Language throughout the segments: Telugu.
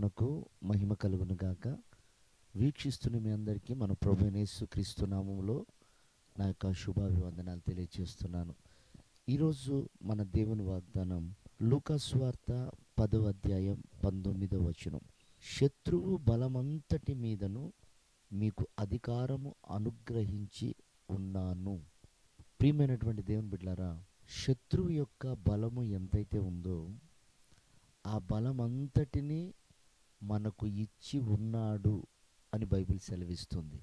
నామమునకు మహిమ కలుగును గాక. వీక్షిస్తున్న మీ అందరికీ మన ప్రభువైన యేసుక్రీస్తు నామములో నా యొక్క శుభాభివందనాలు తెలియజేస్తున్నాను. ఈరోజు మన దేవుని వాగ్దానం లూకా సువార్త 10వ అధ్యాయం 19వ వచనం. శత్రువు బలమంతటి మీదను మీకు అధికారము అనుగ్రహించి ఉన్నాను. ప్రియమైనటువంటి దేవుని బిడ్డలారా, శత్రువు యొక్క బలము ఎంతైతే ఉందో ఆ బలమంతటిని మనకు ఇచ్చి ఉన్నాడు అని బైబిల్ సెలవిస్తుంది.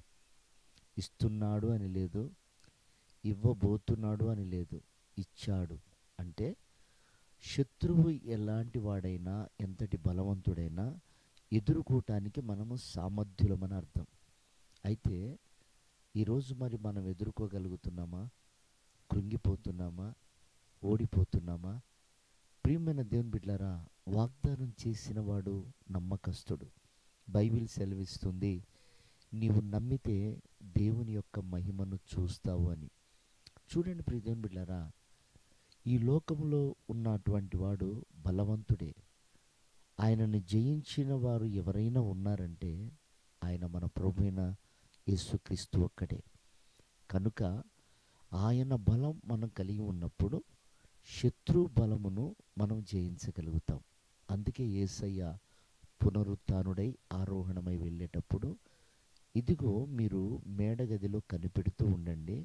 ఇస్తున్నాడు అని లేదు, ఇవ్వబోతున్నాడు అని లేదు, ఇచ్చాడు. అంటే శత్రువు ఎలాంటి వాడైనా, ఎంతటి బలవంతుడైనా ఎదుర్కోవటానికి మనము సామర్థ్యులమని అర్థం. అయితే ఈరోజు మరి మనం ఎదుర్కోగలుగుతున్నామా? కృంగిపోతున్నామా? ఓడిపోతున్నామా? ప్రియమైన దేవుని బిడ్డలారా, వాగ్దానం చేసిన వాడు నమ్మకస్తుడు. బైబిల్ సెలవిస్తుంది, నీవు నమ్మితే దేవుని యొక్క మహిమను చూస్తావు అని. చూడండి ప్రియ దేవుని బిడ్డలారా, ఈ లోకంలో ఉన్నటువంటి వాడు బలవంతుడే. ఆయనను జయించిన వారు ఎవరైనా ఉన్నారంటే ఆయన మన ప్రభువైన యేసుక్రీస్తు ఒక్కడే. కనుక ఆయన బలం మనం కలిగి ఉన్నప్పుడు శత్రు బలమును మనం జయించగలుగుతాం. అందుకే యేసయ్య పునరుత్థానుడై ఆరోహణమై వెళ్ళేటప్పుడు, ఇదిగో మీరు మేడగదిలో కనిపెడుతూ ఉండండి,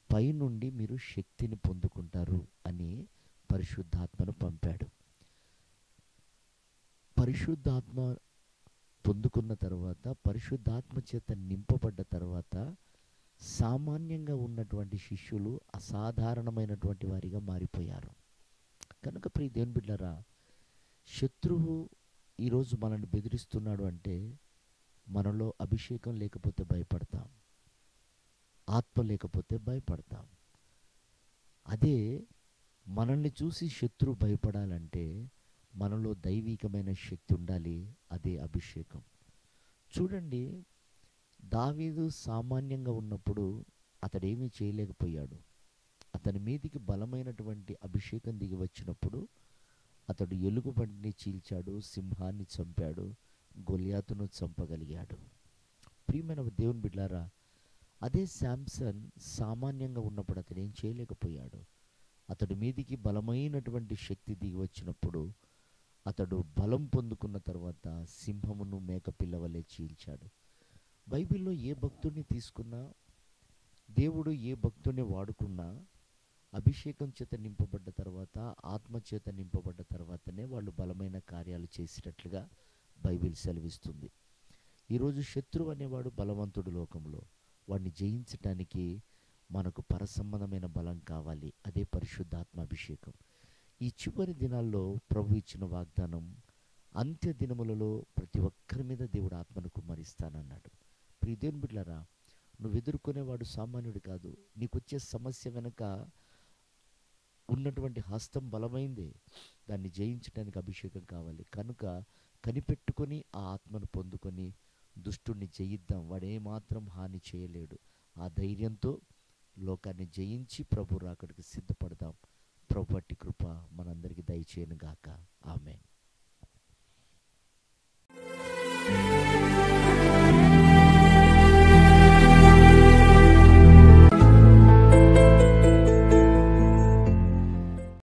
పైనుండి మీరు శక్తిని పొందుకుంటారు అని పరిశుద్ధాత్మను పంపాడు. పరిశుద్ధాత్మ పొందుకున్న తర్వాత, పరిశుద్ధాత్మ చేత నింపబడ్డ తర్వాత సామాన్యంగా ఉన్నటువంటి శిష్యులు అసాధారణమైనటువంటి వారిగా మారిపోయారు. కనుక ప్రియ దేవుని బిడ్డలారా, శత్రువు ఈరోజు మనల్ని బెదిరిస్తున్నాడు అంటే మనలో అభిషేకం లేకపోతే భయపడతాం, ఆత్మ లేకపోతే భయపడతాం. అదే మనల్ని చూసి శత్రువు భయపడాలంటే మనలో దైవికమైన శక్తి ఉండాలి, అదే అభిషేకం. చూడండి, దావీదు సామాన్యంగా ఉన్నప్పుడు అతడేమీ చేయలేకపోయాడు. అతని మీదికి బలమైనటువంటి అభిషేకం దిగి వచ్చినప్పుడు అతడు ఎలుగుబంటిని చీల్చాడు, సింహాన్ని చంపాడు, గొలియాతును చంపగలిగాడు. ప్రియమైన దేవుని బిడ్డలారా, అదే శాంసన్ సామాన్యంగా ఉన్నప్పుడు అతడు ఏం చేయలేకపోయాడు. అతడి మీదికి బలమైనటువంటి శక్తి దిగి వచ్చినప్పుడు అతడు బలం పొందుకున్న తర్వాత సింహమును మేకపిల్లవలే చీల్చాడు. బైబిల్లో ఏ భక్తుడిని తీసుకున్నా, దేవుడు ఏ భక్తుడిని వాడుకున్నా అభిషేకం చేత నింపబడ్డ తర్వాత, ఆత్మ చేత నింపబడ్డ తర్వాతనే వాళ్ళు బలమైన కార్యాలు చేసినట్లుగా బైబిల్ సెలవిస్తుంది. ఈరోజు శత్రువు అనేవాడు బలవంతుడు లోకంలో. వాడిని జయించటానికి మనకు పరసంబంధమైన బలం కావాలి, అదే పరిశుద్ధాత్మ అభిషేకం. ఈ చివరి దినాల్లో ప్రభు ఇచ్చిన వాగ్దానం, అంత్య దినములలో ప్రతి ఒక్కరి మీద దేవుడు ఆత్మను కుమ్మరిస్తానన్నాడు. ప్రియ దేవుని బిడ్డలారా, నువ్వు ఎదుర్కొనేవాడు సామాన్యుడు కాదు. నీకొచ్చే సమస్య వెనుక ఉన్నటువంటి హస్తం బలమైందే. దాన్ని జయించడానికి అభిషేకం కావాలి. కనుక కనిపెట్టుకొని ఆ ఆత్మను పొందుకొని దుష్టుణ్ణి జయిద్దాం. వాడేమాత్రం హాని చేయలేడు. ఆ ధైర్యంతో లోకాన్ని జయించి ప్రభు రాకడికి సిద్ధపడదాం. ప్రభు అట్టి కృప మనందరికీ దయచేయను గాక. ఆమేన్.